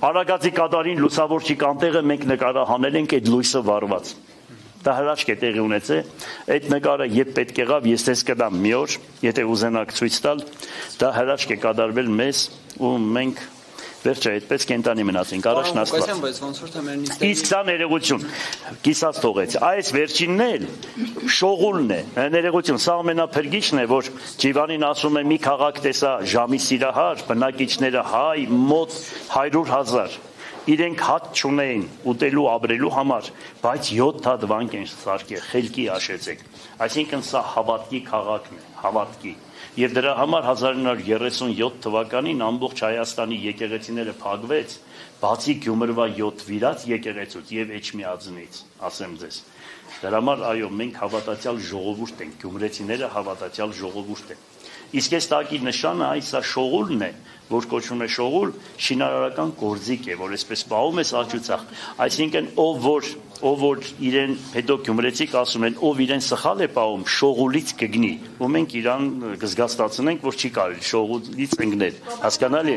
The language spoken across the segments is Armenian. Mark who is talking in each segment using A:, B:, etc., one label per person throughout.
A: Արագածի կատարին լուսավորչի կանտեղը մենք նկարահանել ենք այդ լույսը վառված։ Դա հրաշք է տեղի ունեցել, այդ նկարը երբ պետք եղավ, ես ձեզ կտամ մի օր, եթե ուզենաք ցույց տալ, դա հրաշք է կատարվել մեզ ու մենք վերջը այդպես կենտանի մնացինք, առաջն Աստված։ Իսկ սա ներողություն, կիսած թողեց, այս վերջինն էլ շողուլն է, ներողություն, սա ամենափրկիչն է, որ Ջիվանին ասում է մի քաղաք տեսա ժամի սիրահար, բնակիչները հայ, մոտ 100,000, իրենք հատ չունեին ուտելու ապրելու համար, բայց 7 հատ վանք են սարքել, խելքի հաշեցեք, այսինքն սա հավատքի քաղաքն է, հավատքի։ Եվ դրա համար 1937 թվականին ամբողջ Հայաստանի եկեղեցիները փակվեց, բացի Գյումրվա 7 վիրած եկեղեցուց եւ Էջմիածնից, ասեմ ձեզ։ Դրա համար այո, մենք հավատացյալ ժողովուրդ ենք, գյումրեցիները հավատացյալ ժողովուրդ են։ Իսկ այս տակի նշանը այս շողուլն է, որ կոչվում է շողուլ, շինարարական գործիք է, որ այսպես պահում ես աճուցախ։ Այսինքն ով որ իրեն հետո գյումրեցիք ասում են, ով իրեն սխալ է պահում, շողուլից կգնի, ու մենք իրան կզգաստացնենք, որ չի կարելի շողուլից ընկնել։ Հասկանալի է։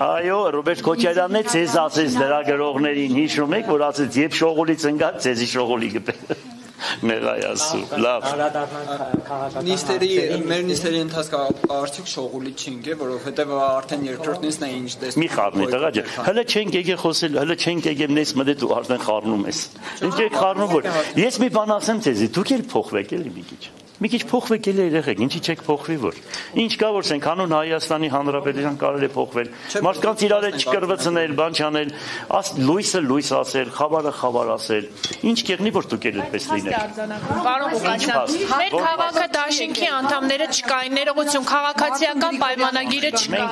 A: Այո, Ռոբերտ Քոչարյանն է ցեզ ասեց լրագրողներին, հիշում եք, որ ասեց, երբ շողուլից ընկած, ցեզի շողուլի գտե։ Մեղայասու, լավ։
B: Մեր նիստերի ընթացքը արդյոք շողուլի չենք է, որովհետև արդեն երկրորդ նիստն է ինչ տեսնում։
A: Մի խառնի տղա ջան, հələ չենք եկել խոսել, հələ չենք եկել նես մտել ու արդեն խառնում ես։ Ինչ եք խառնում որ։ Ես մի բան ասեմ ցեզի, դուք էլ փոխվեք էլի մի քիչ փոխվեք էլ երեխեք, ինչի՞ չեք փոխվի որ։ Ինչ կա որ ասենք հանուն Հայաստանի Հանրապետության կարելի է փոխվել։ Մարդկանց իրար է չկրվցնել, բան չանել, լույսը լույս ասել, խավարը խավար ասել։ Ինչ կերնի որ դուք էլ այդպես լինեք։
C: Պարոն Ղուկասյան, մեր քաղաքը դաշինքի անդամները չկային, ներողություն, քաղաքացիական պայմանագիրը չկա։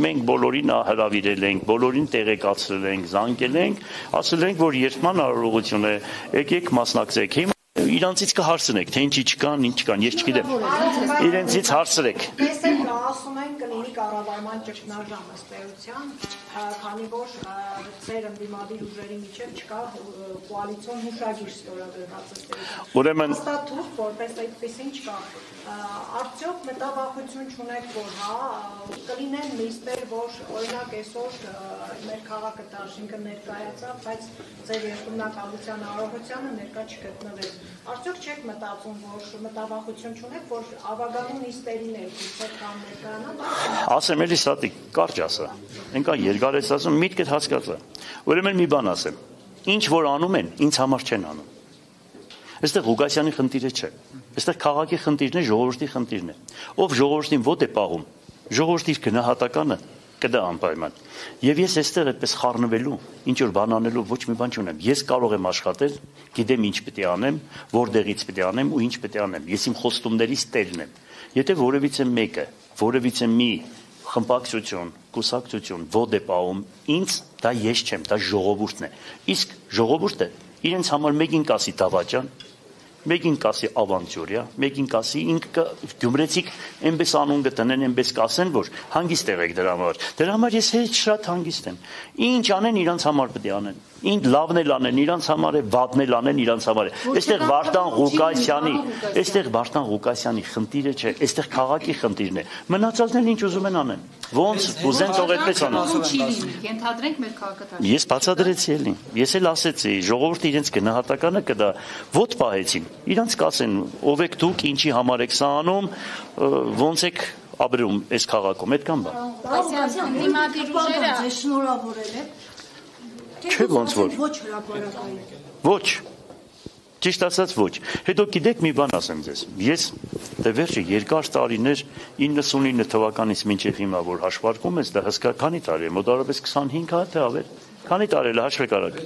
A: Մենք բոլորին հրավիրել ենք, բոլորին տեղեկացրել ենք, զանգել ենք, ասել ենք որ երթման արարողություն է, եկեք մասնակցեք։ Իրանցից կհարցնեք, թե ինչի չկան, ինչ չկան, ես չգիտեմ։ Իրենցից հարցրեք։
D: Ես էլ ասում են կլինի կառավարման ճգնաժամ ըստ էության, քանի որ ծեր ընդդիմադիր ուժերի միջև չկա կոալիցիոն հուշագիր ստորագրված ըստ էության։
A: Ուրեմն
D: ստատուտ որպես այդպեսին չկա։ Արդյոք մտավախություն չունեք, որ կլինեն նիստեր, որ օրինակ այսօր մեր քաղաքը դաշինքը ներկայացավ, բայց ձեր երկրնակալության առողջությանը ներկա չգտնվեց։ Արդյոք չեք մտածում, որ մտավախություն չունեք, որ ավագանու նիստերին եք իշխող կամ ներկայանալ։
A: Ասեմ էլի սատիկ, կարճ ասա։ Ինքա երկար ես ասում, միտքդ հասկացա։ Ուրեմն մի բան ասեմ։ Ինչ որ անում են, ինձ համար չեն անում։ Այստեղ Ղուկասյանի խնդիրը չէ։ Այստեղ քաղաքի խնդիրն է, ժողովրդի խնդիրն է։ Ով ժողովրդին ոտ է պահում, ժողովրդի գնահատականը կդա անպայման։ Եվ ես այստեղ այդպես խառնվելու, ինչ որ բան անելու ոչ մի բան չունեմ։ Ես կարող եմ աշխատել, գիտեմ ինչ պետք է անեմ, որտեղից պետք է անեմ ու ինչ պետք է անեմ։ Ես իմ խոստումներից տերն եմ։ Եթե որևիցե մեկը, որևիցե մի խմբակցություն, կուսակցություն ոտ է պահում, ինձ դա ես չեմ, դա ժողովուրդն է։ Իսկ ժողովուրդը իրենց համար մեկին կասի դավաճան, մեկին կասի ավանտյուրիա, մեկին կասի ինքը գյումրեցիք այնպես անուն գտնեն, այնպես կասեն, որ հանգիստ եղեք դրա համար։ Դրա համար ես շատ հանգիստ եմ։ Ինչ անեն իրանց համար պետք է անեն։ Ինչ լավն էլ անեն իրանց համար է, վատն էլ անեն իրանց համար է։ Այստեղ Վարդան Ղուկասյանի խնդիրը չէ, այստեղ քաղաքի խնդիրն է։ Մնացածներն ինչ ուզում են անեն։ Ոնց ուզեն թող այդպես անեն։
C: Ենթադրենք մեր քաղաքը։
A: Ես բացատրեցի էլի։ Ես էլ ասեցի, ժողովուրդը իրենց գնահատականը կդա, ոտ պահեցին։ Իրանց կասեն, ով եք դուք, ինչի համար եք սա անում, ոնց եք ապրում այս քաղաքում, այդքան բան։
C: Ղուկասյան, դիմադիր ուժերը
D: շնորհավորել եք։
A: Չէ ոնց որ։
D: Ոչ հրապարակային։
A: Ոչ։ Ճիշտ ասած ոչ։ Հետո գիտեք մի բան ասեմ ձեզ։ Ես դե վերջը երկար տարիներ 99 թվականից մինչև հիմա որ հաշվարկում ես, դա հսկա քանի տարի է, մոտավորապես 25 հատ է ավել։ Քանի տարի է հաշվեք արագ։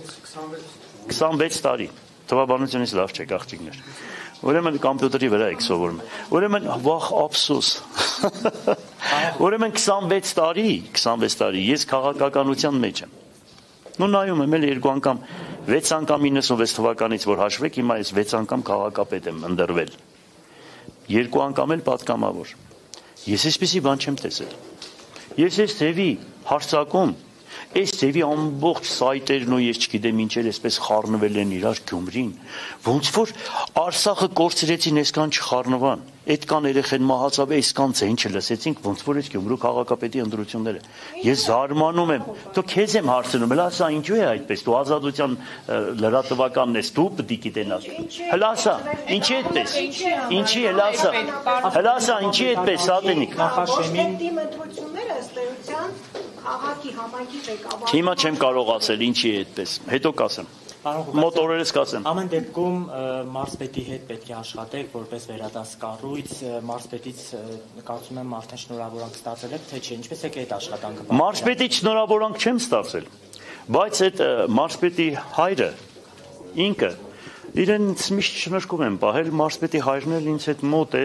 A: 26 տարի։ Թվաբանությունից լավ չեք աղջիկներ։ Ուրեմն կոմպյուտերի վրա եք սովորում։ Ուրեմն վախ ափսոս։ Ուրեմն 26 տարի ես քաղաքականության մեջ եմ։ Նու նայում եմ էլ երկու անգամ 6 անգամ 96 թվականից որ հաշվեք, հիմա ես 6 անգամ քաղաքապետ եմ ընտրվել։ 2 անգամ էլ պատգամավոր։ Ես այսպեսի բան չեմ տեսել։ Ես այս թևի հարցակում Այս ձևի ամբողջ սայտերն ու ես չգիտեմ ինչեր այսպես խառնվել են իրար Գյումրին, ոնց որ Արցախը կորցրեցին, այսքան չխառնվան, այդքան երեխեն մահացավ, այսքան ձայն չլսեցինք, ոնց որ այս Գյումրու քաղաքապետի ընտրությունները։ Ես զարմանում եմ, դու քեզ եմ հարցնում, հլա սա ինչու է այդպես, դու ազատության լրատվականն ես, դու պետք է գիտենաս։ Հլա սա, ինչի այդպես, ինչի հլա սա, ինչի այդպես, Սատենիկ։
D: Նախաշեմին ընտրությունները ըստ էության քաղաքի համայնքի ղեկավարը։
A: Հիմա չեմ կարող ասել ինչի է այդպես, հետո կասեմ։ Մոտորերս կասեմ։
E: Ամեն դեպքում մարզպետի հետ պետք է աշխատեք որպես վերադասկառույց, մարզպետից կարծում եմ արդեն շնորհավորանք ստացել եք, թե չէ, ինչպես եք այդ աշխատանքը։
A: Մարզպետից շնորհավորանք չեմ ստացել, բայց այդ մարզպետի հայրը ինքը իրենց միշտ շնորհքով եմ պահել, մարզպետի հայրն էլ ինձ հետ մոտ է,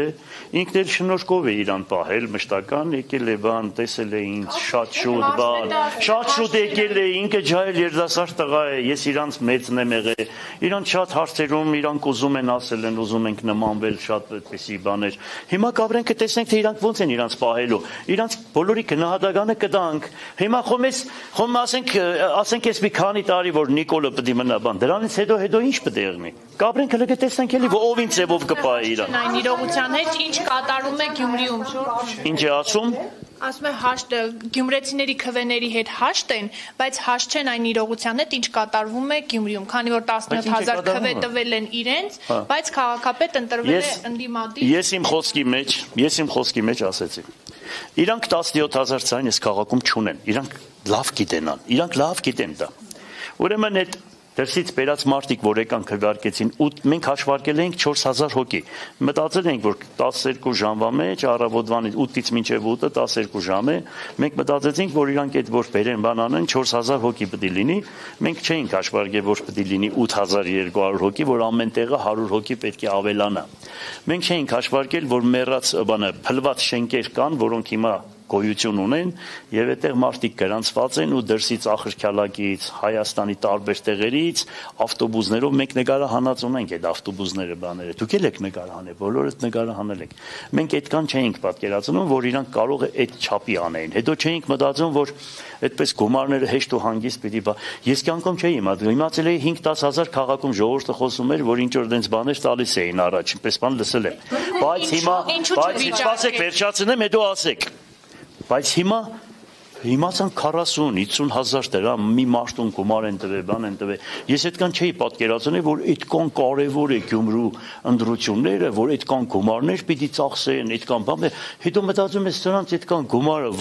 A: ինքն էլ շնորհքով է իրան պահել, մշտական եկել է բան, տեսել է ինձ շատ շուտ բան, շատ շուտ եկել է, ինքը ջահել երիտասարդ տղա է, ես իրանց մեծն եմ եղել, իրանց շատ հարցերում իրանք ուզում են ասել են, ուզում ենք նմանվել շատ այդպիսի բաներ։ Հիմա կաբրենք տեսնենք թե իրանք ոնց են իրանց պահելու, իրանց բոլորի գնահատականը կտանք։ Հիմա խոմ ասենք ես մի քանի տարի որ Նիկոլը պետք է մնա բան, դրանից հետո ինչ պետք է եղնի։ Կաբրենք հələ տեսնենք էլի ով ինչ ձևով կպահի իրան։
C: Այն իրողության հետ ինչ կատարում է Գյումրիում,
A: Ինչ է ասում։
C: Ասում է հաշտ գյումրեցիների քվեների հետ հաշտ են, բայց հաշտ չեն այն իրողության հետ ինչ կատարվում է Գյումրիում, քանի որ 17000 քվե տվել են իրենց, բայց քաղաքապետ ընտրվել է ընդդիմադիր։
A: Ես իմ խոսքի մեջ ասեցի։ Իրանք 17000 ցայն այս քաղաքում չունեն։ Իրանք լավ գիտեն դա։ Ուրեմն այդ դրսից բերած մարդիկ, որ եկան քվեարկեցին, մենք հաշվարկել էինք 4000 հոգի։ Մտածել էինք, որ 12 ժամվա մեջ առավոտվանից 8-ից մինչև 8-ը 12 ժամ է, մենք մտածեցինք, որ իրանք այդ որ բերեն բան անեն 4000 հոգի պետք է լինի, մենք չէինք հաշվարկել, որ պետք է լինի 8200 հոգի, որ ամեն տեղը 100 հոգի պետք է ավելանա։ Մենք չէինք հաշվարկել, որ մեռած բանը փլված շենքեր կան, որոնք հիմա գոյություն ունեն եւ այդտեղ մարդիկ գրանցված են ու դրսից Ախրքալակից, Հայաստանի տարբեր տեղերից ավտոբուսներով մենք նկարահանած ունենք այդ ավտոբուսները բաները։ Դուք եք նկարահանել, բոլորդ նկարահանել եք։ Մենք այդքան չէինք պատկերացնում, որ իրանք կարող է այդ չափի անեն։ Հետո չէինք մտածում, որ այդպես գումարները հեշտ ու հանգիստ պիտի բա։ Ես կյանքում չէի իմացել էի 5-10 հազար քաղաքում ժողովուրդը խոսում էր, որ ինչ որ դենց բաներ տալիս էին առաջ, ինչպես բան լսել եմ։ Բայց հիմա սպասեք վերջացնեմ, հետո ասեք։ Բայց հիմացան 40-50 հազար դրամ մի մարդուն գումար են տվել, բան են տվել։ Ես այդքան չէի պատկերացնել, որ այդքան կարևոր է Գյումրու ընտրությունները, որ այդքան գումարներ պիտի ծախսեն, այդքան բան։ Հետո մտածում ես սրանց այդքան գումարը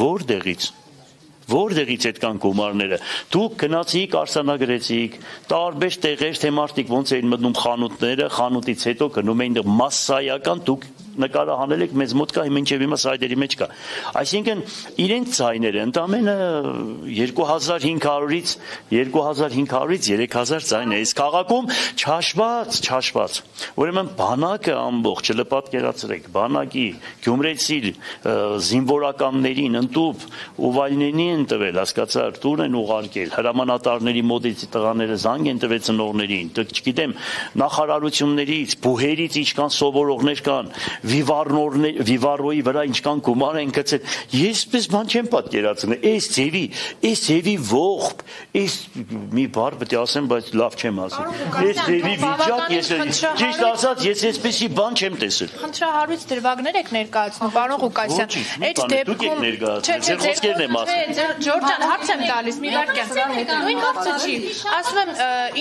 A: որտեղից այդքան գումարները։ Դուք գնացիք, արձանագրեցիք, տարբեր տեղեր, թե մարդիկ ոնց էին մտնում խանութները, խանութից հետո գնում էին մասսայական, դուք նկարահանել եք մեզ մոտ կա մինչև հիմա սայդերի մեջ կա։ Այսինքն իրենք ցայները ընդամենը 2500-ից 3000 ցայն է։ Այս քաղաքում չհաշված։ Ուրեմն բանակը ամբողջ չլպատկերացրեք, բանակի գյումրեցի զինվորականներին ընդուպ ուվայնենի են տվել, հասկացար, տուն են ուղարկել, հրամանատարների մոտից տղաները զանգ են տվել ծնողներին, չգիտեմ, նախարարություններից, բուհերից ինչքան սովորողներ կան, Վիվարոյի վրա ինչքան գումար են գցել։ Ես պես բան չեմ պատկերացնել։ Այս ձևի ողբ, այս մի բառ պետք է ասեմ, բայց լավ չեմ ասել։ Այս ձևի վիճակ ճիշտ ասած ես այսպեսի բան չեմ տեսել։
C: Խնդրահարույց դրվագներ եք ներկայացնում, պարոն Ղուկասյան։ Այդ դեպքում
A: խոսքերն եմ ասում։
C: Ջորջան, հարց եմ տալիս, մի վարքյան։ Նույն հարցը չի։ Ասում եմ,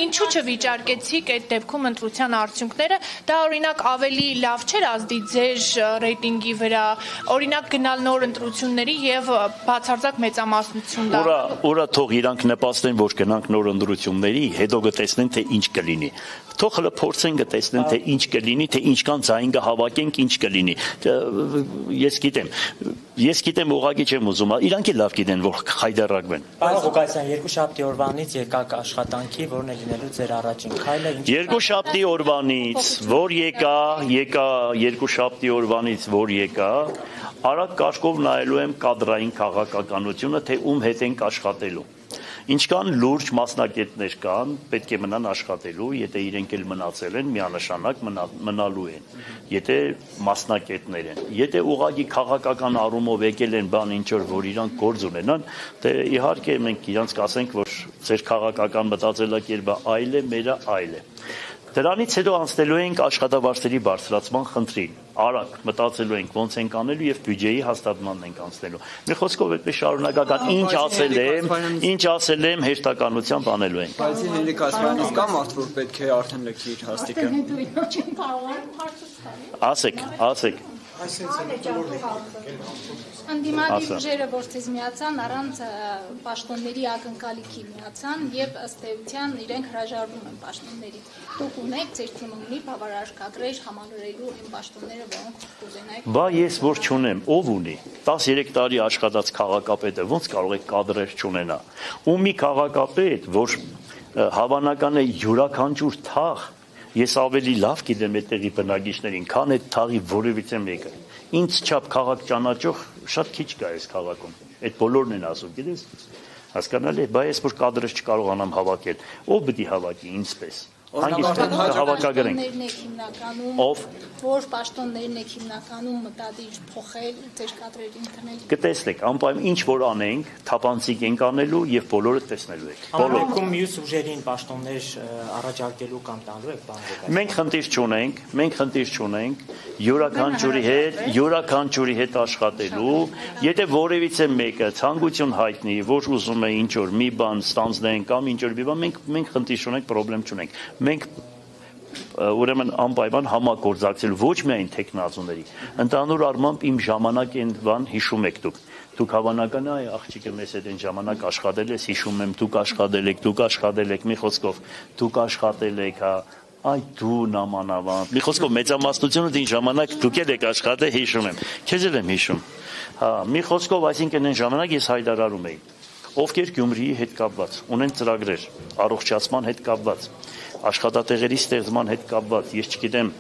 C: ինչու չվիճարկեցիք այդ դեպքում ընտրության արդյունքները, դա օրինակ ավելի լավ չէր ազդի ձեր ռեյտինգի վրա, օրինակ գնալ նոր ընտրությունների եւ բացարձակ մեծամասնություն դա։
A: Ուրա թող իրանք նպաստեն, որ գնանք նոր ընտրությունների, հետո կտեսնեն թե ինչ կլինի։ Թող հələ փորձեն կտեսնեն թե ինչ կլինի, թե ինչքան ձայն կհավաքենք, ինչ կլինի։ Ես գիտեմ ուղղակի չեմ ուզում, իրանք էլ լավ գիտեն, որ խայդարակվեն։
E: Պարոն Ղուկասյան, երկուշաբթի օրվանից եկաք աշխատանքի, որն է լինելու ձեր առաջին քայլը։
A: Երկուշաբթի օրվանից, որ եկա երկուշաբթի օրվանից, որ եկա, արագ կաշկով նայելու եմ կադրային քաղաքականությունը, թե ում հետ ենք աշխատելու։ Ինչքան լուրջ մասնակիցներ կան, պետք է մնան աշխատելու, եթե իրենք էլ մնացել են, միանշանակ մնալու են, եթե մասնակիցներ են, եթե ուղղակի քաղաքական առումով եկել են բան ինչ որ իրանք գործ ունենան, դե իհարկե մենք իրանք կասենք, որ ձեր քաղաքական մտածելակերպը այլ է, մերը այլ է։ Դրանից հետո անցնելու ենք աշխատավարձերի բարձրացման խնդրին։ Արագ մտածելու ենք ոնց ենք անելու եւ բյուջեի հաստատմանն ենք անցնելու։ Մի խոսքով այդպես շարունակական ինչ ասել եմ, հեշտականությամբ անելու ենք։
B: Բայց Հենրիկ Ասպարանից կա մարդ, որ պետք է արդեն լքի իր հաստիկը։
A: Ասեք։
F: Անդիմադիր ուժերը, որ ցեզ միացան, առանց պաշտոնների ակնկալիքի միացան եւ ըստ էության իրենք հրաժարվում են պաշտոններից։ Դուք ունեք ձեր թիմը ունի բավարար կադրեր համալրելու այն պաշտոնները, որոնք կուզենայիք։
A: Բա ես որ չունեմ, ով ունի։ 13 տարի աշխատած քաղաքապետը ոնց կարող է կադրեր չունենա։ Ու մի քաղաքապետ, որ հավանական է յուրաքանչյուր թաղ, ես ավելի լավ գիտեմ այդտեղի բնակիչներին, քան այդ թաղի որևիցե մեկը։ Ինձ չափ քաղաք ճանաչող շատ քիչ կա այս քաղաքում։ Այդ բոլորն են ասում, գիտես։ Հասկանալի է, բայց ես որ կադրեր չկարողանամ հավաքել, ով պետք է հավաքի ինձպես։ Հանգիստ հավաքագրենք։ Ով
F: որ պաշտոններն եք հիմնականում մտադիր փոխել ձեր կադրերի ինտերնետի։
A: Կտեսնեք, անպայման ինչ որ անենք, թափանցիկ ենք անելու եւ բոլորը տեսնելու եք։
E: Բոլորը մյուս ուժերին պաշտոններ առաջարկելու կամ տալու եք բանվեկայ։
A: Մենք խնդիր չունենք, յուրաքանչյուրի հետ աշխատելու, եթե որևիցե մեկը ցանկություն հայտնի, որ ուզում է ինչ որ մի բան ստանձնեն կամ ինչ որ մի բան, մենք խնդիր չունենք, խնդրեմ չունենք։ Մենք ուրեմն անպայման համագործակցել ոչ միայն տեխնազուների, ընդհանուր առմամբ իմ ժամանակ են բան հիշում եք դուք հավանական է աղջիկը մեզ հետ այն ժամանակ աշխատել ես, հիշում եմ դուք աշխատել եք, մի խոսքով դուք աշխատել եք, հա, այ դու նամանավանդ, մի խոսքով մեծամասնությունը դին ժամանակ դուք եք աշխատել, հիշում եմ, քեզ էլ եմ հիշում, հա, մի խոսքով, այսինքն այն ժամանակ ես հայտարարում էի, ովքեր Գյումրիի հետ կապված, ունեն ծրագրեր, առողջացման հետ կապված, աշխատատեղերի ստեղծման հետ կապված, ես չգիտեմ,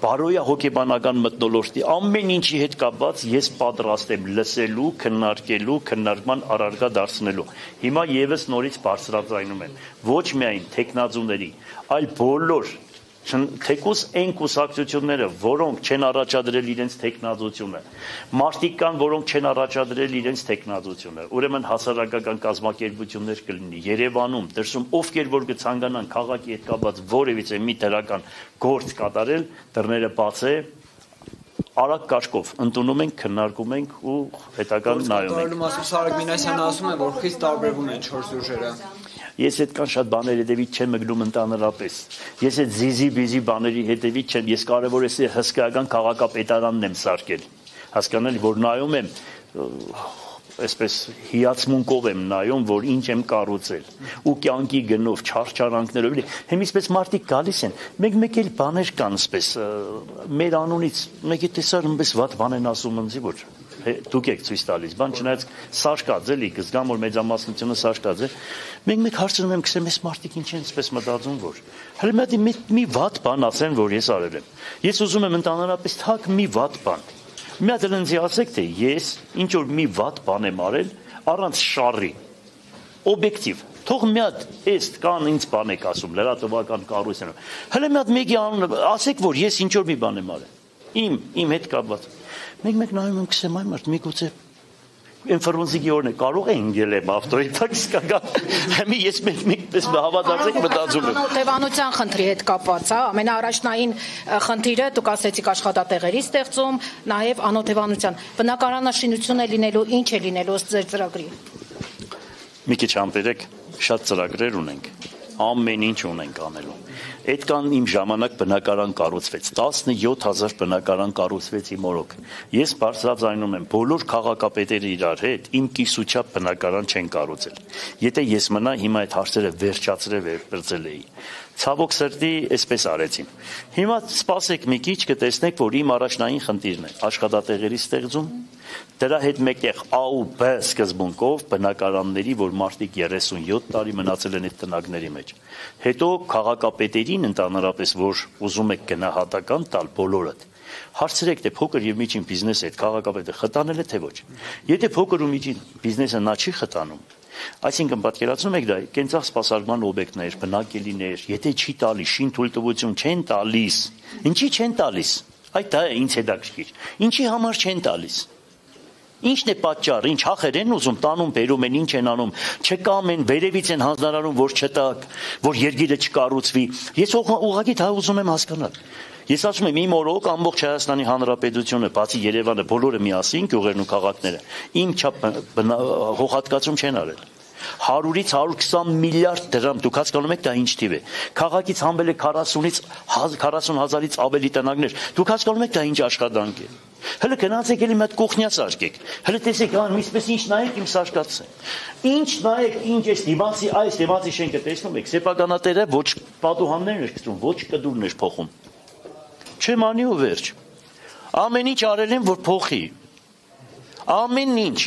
A: բարոյա հոգեբանական մթնոլորտի ամեն ինչի հետ կապված ես պատրաստ եմ լսելու, քննարկելու, քննարկման առարկա դարձնելու։ Հիմա եւս նորից բարձրաձայնում եմ, ոչ միայն տեխնազուների, այլ բոլոր թեկուս այն կուսակցությունները, որոնք չեն առաջադրել իրենց տեխնազությունը, մարդիկ կան, որոնք չեն առաջադրել իրենց տեխնազությունը, ուրեմն հասարակական կազմակերպություններ կլինի Երևանում, դրսում ովքեր որ կցանկանան քաղաքի հետ կապված որևիցե մի դրական գործ կատարել, դռները բաց է, արագ կաշկով ընդունում ենք, քննարկում ենք ու հետական նայում ենք։
B: Սարակ Մինասյանը ասում է, որ խիստ տարբերվում են 4 ուժերը։
A: Ես այդքան շատ բաների հետևից չեմ մգնում ընդհանրապես։ Ես այդ զիզի-բիզի բաների հետևից չեմ, ես կարևոր է հսկայական քաղաքապետարանն եմ սարքել։ Հասկանալի, որ նայում եմ, այսպես հիացմունքով եմ նայում, որ ինչ եմ կառուցել։ Ու կյանքի գնով, չարչարանքներով, հիմիսպես մարդիկ գալիս են, մեկ էլ բաներ կան, այսպես մեր անունից, մեկի տեսար այնպես վատ բան են ասում ինձ, որ դուք եք ցույց տալիս, բան չնայած սարքած էլի, կզգամ որ մեծամասնությունը սարքած է։ Մեկ հարցնում եմ, քսեմ, այս մարդիկ ինչ են այսպես մտածում, որ հələ մի վատ բան ասեն, որ ես արել եմ։ Ես ուզում եմ ընդհանրապես թակ մի վատ բան։ Մի հատ ինձ ասեք, թե ես ինչ որ մի վատ բան եմ արել առանց շարի։ Օբյեկտիվ։ Թող մի հատ էս կան ինձ բան եք ասում, լրատվական կառույցներով։ Հələ մի հատ մեկի անունը ասեք, որ ես ինչ որ մի բան եմ արել։ Իմ հետ կապված։ Մեկ նայում եմ, քսեմ, այ մարդ, միգուցե ինֆորմացիայի օրն է կարող է ինգել եմ ավտոյի տաքսիկական։ Հիմա ես մեկպես հավատացեք մտածում եմ։
D: Անօթևանության խնդրի հետ կապված, հա, ամենաառաջնային խնդիրը դուք ասեցիք աշխատատեղերի ստեղծում, նաև անօթևանության։ Բնակարանաշինություն է լինելու, ինչ է լինելու ձեր ծրագրի։
A: Մի քիչ համբերեք, շատ ծրագրեր ունենք, ամեն ինչ ունենք անելու։ Այդքան իմ ժամանակ բնակարան կառուցվեց, 17000 բնակարան կառուցվեց իմ օրոք։ Ես բարձրաձայնում եմ, բոլոր քաղաքապետերը իրար հետ իմ կիսուչափ բնակարան չեն կառուցել։ Եթե ես մնա հիմա այդ հարցերը վերջացրել էի։ Ցավոք սրտի այսպես արեցին։ Հիմա սպասեք մի քիչ կտեսնեք, որ իմ առաջնային խնդիրն է աշխատատեղերի ստեղծում, դրա հետ մեկտեղ A ու B սկզբունքով բնակարանների, որ մարդիկ 37 տարի մնացել են այդ տնակների մեջ։ Հետո քաղաքապետերին ընդհանրապես, որ ուզում եք գնահատական տալ բոլորդ, հարցրեք, թե փոքր եւ միջին բիզնեսը այդ քաղաքապետը խտանել է թե ոչ։ Եթե փոքր ու միջին բիզնեսը նա չի խտանում, Այսինքն պատկերացնում եք դա կենցաղ սպասարկման օբյեկտներ, բնակելիներ, եթե չի տալիս շին թույլտվություն չեն տալիս, ինչի չեն տալիս, այդ դա է ինձ հետաքրքիր, ինչի համար չեն տալիս, ինչն է պատճառ, ինչ հախեր են ուզում, տանում, բերում են, ինչ են անում, չկամ են, վերևից են հանձնարարում, որ չտակ, որ երկիրը չկառուցվի, ես ուղղակի դա ուզում եմ հասկանալ, ես ասում եմ իմ օրոք ամբողջ Հայաստանի Հանրապետությունը, բացի Երևանը, բոլորը միասին, գյուղերն ու քաղաքները, իմ չափ հողատկացում չեն արել, 100-ից 120 միլիարդ դրամ, դուք հասկանում եք դա ինչ թիվ է, քաղաքից հանվել է 40,000-ից ավելի տնագներ, դուք հասկանում եք դա ինչ աշխատանք է, հələ գնացեք էլի մի հատ կողնյա սարքեք, հələ տեսեք ինչպես ինչ նայեք իմ սարքածը, ինչ նայեք, ինչ այս դիմացի շենքը տեսնում եք, սեփականատերը ոչ պատուհաններն էր գցում, ոչ կդուրն էր փոխում, չեմ անի ու վերջ, ամեն ինչ արել են, որ փոխի, ամեն ինչ,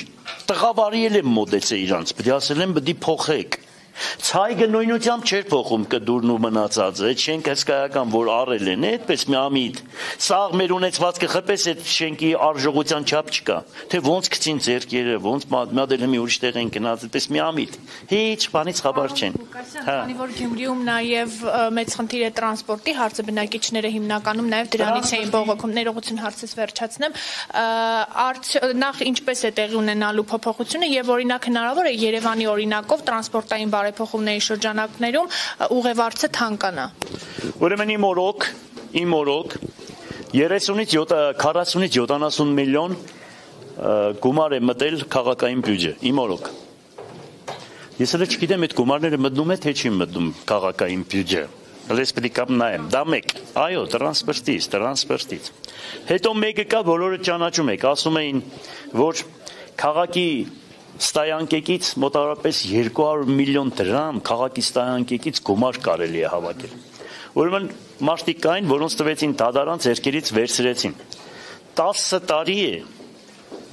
A: տղավարի եմ մոտեցել իրանց, պետք է ասել եմ, պետք է փոխեք, ցայգը նույնությամբ չէր փոխում կդուրն ու մնացածը, այդ շենքը հսկայական, որ առել են, այդպես մի ամիտ, սաղ մեր ունեցվածքը խպես այդ շենքի արժողության չափ չկա, թե ոնց գցին ձեռքերը, ոնց մադել մի ուրիշ տեղ են գնաց, այդպես մի ամիտ, հիչ բանից խաբար չեն։
C: Քանի որ Գյումրիում նաև մեծ խնդիր է տրանսպորտի հարցը, բնակիչները հիմնականում նաև դրանից էին բողոքում, ներողություն հարցից վերջացնեմ, նախ ինչպես է տեղի ունենալու փոփոխությունը եւ օրինակ հնարավոր է Երևանի օրինակով տրանսպորտային բարեփոխումների շրջանակներում ուղևորցը թանկանա։
A: Ուրեմն իմ օրոք 30-ից 40-ից 70 միլիոն գումար է մտել քաղաքային բյուջե, իմ օրոք։ Ես էլ չգիտեմ այդ գումարները մտնում է թե չի մտնում քաղաքային բյուջե։ Լես պետք է կապ նայեմ, դա մեկ, այո, տրանսպորտից։ Հետո մեկը կա, բոլորը ճանաչում եք, ասում էին, որ քաղաքի ստայանկեկից մոտավորապես 200 միլիոն դրամ քաղաքի ստայանկեկից գումար կարելի է հավաքել։ Ուրեմն մարդիկ կային, որոնց տվեցին դատարան ձեռքերից վերցրեցին։ 10 տարի է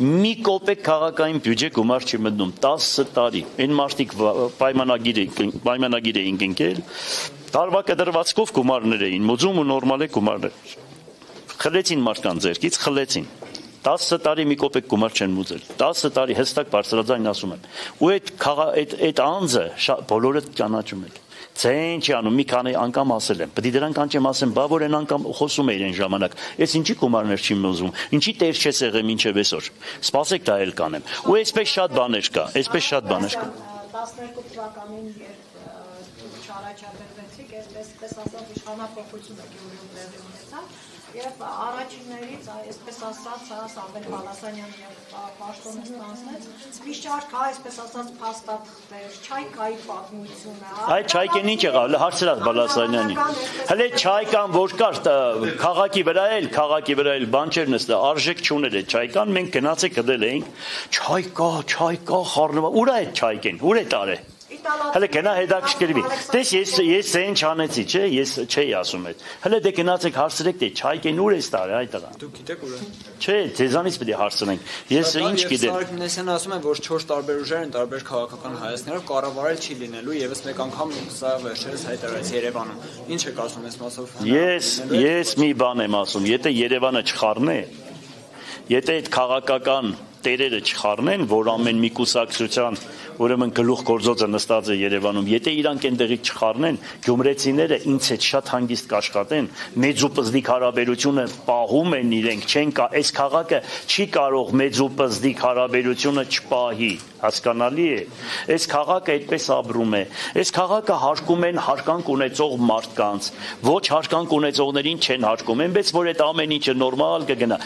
A: մի կոպեկ քաղաքային բյուջե գումար չի մտնում, 10 տարի։ Այն մարդիկ պայմանագիր էին կնքել, տարվա կտրվածքով գումարներ էին, մոծում ու նորմալ է գումարներ։ Խլեցին մարդկանց ձեռքից, խլեցին։ 10 տարի մի կոպեկ գումար չեն մուծել, 10 տարի հստակ բարձրաձայն ասում եմ, ու այդ անձը բոլորը ճանաչում են, ձեն չի անում, մի քանի անգամ ասել եմ, պետք է դրանք անջեմ ասեմ, բա որ են անգամ խոսում էին այն ժամանակ, ես ինչի գումարներ չի մուծում, ինչի տեր չես եղել մինչև այսօր, սպասեք դա էլ կանեմ, ու այսպես շատ բաներ կա,
D: 12 թվականին երբ չառաջադրվեցիք, այսպես ասած իշխանապողությունը Գյումրիում տեղի ունեցավ, Եվ առաջիններից, այսպես ասած, Սամվել Բալասանյանը եւ Պաշտոնը ստանձնեց, միշտ այսպես ասած փաստաթղթեր, Չայկայի պատմությունը։
A: Այդ Չայկեն ինչ եղավ, հարցրած Բալասանյանի։ Հələ Չայկան որ կար, քաղաքի վրա էլ բան չէր նստա, արժեք չուներ այդ Չայկան, մենք գնացեք գտել էինք, Չայկա խառնվա, ուր է այդ Չայկեն, ուր է տարե։ Հələ գնա հետաքրքրվի։ Դες ես ձեն չանեցի, չէ, ես չէի ասում այդ։ Հələ դե գնացեք հարցրեք, դե Չայկեն ուր է տարի այդ տղան։
B: Դուք գիտեք ուր է։
A: Չէ, ձեզանից պետք է հարցնենք։ Ես ինչ գիտեմ։
B: Սարգսյանը Նեսյանը ասում է, որ 4 տարբեր ուժեր են տարբեր քաղաքական հայացքներով կառավարել չի լինելու, եւս մեկ անգամ սա վերջերս հայտարարեց Երևանում։ Ինչ եք ասում այս մասով։
A: Ես մի բան եմ ասում, եթե Երևանը չխառնե, եթե այդ քաղաքական տերերը չխառնեն, որ ամեն մի կուսակցության ուրեմն գլուխ գործոցը նստած է Երևանում, եթե իրանք այնտեղից չխառնեն, գյումրեցիները ինձ հետ շատ հանգիստ կաշխատեն, մեծ ու պզդիկ հարաբերությունը պահում են իրենք, չեն կա, այս քաղաքը չի կարող մեծ ու պզդիկ հարաբերությունը չպահի, հասկանալի է, այս քաղաքը այդպես ապրում է, այս քաղաքը հարկում են հարկանք ունեցող մարդկանց, ոչ հարկանք ունեցողներին չեն հարկում, այնպես որ այդ ամեն ինչը նորմալ կգնա։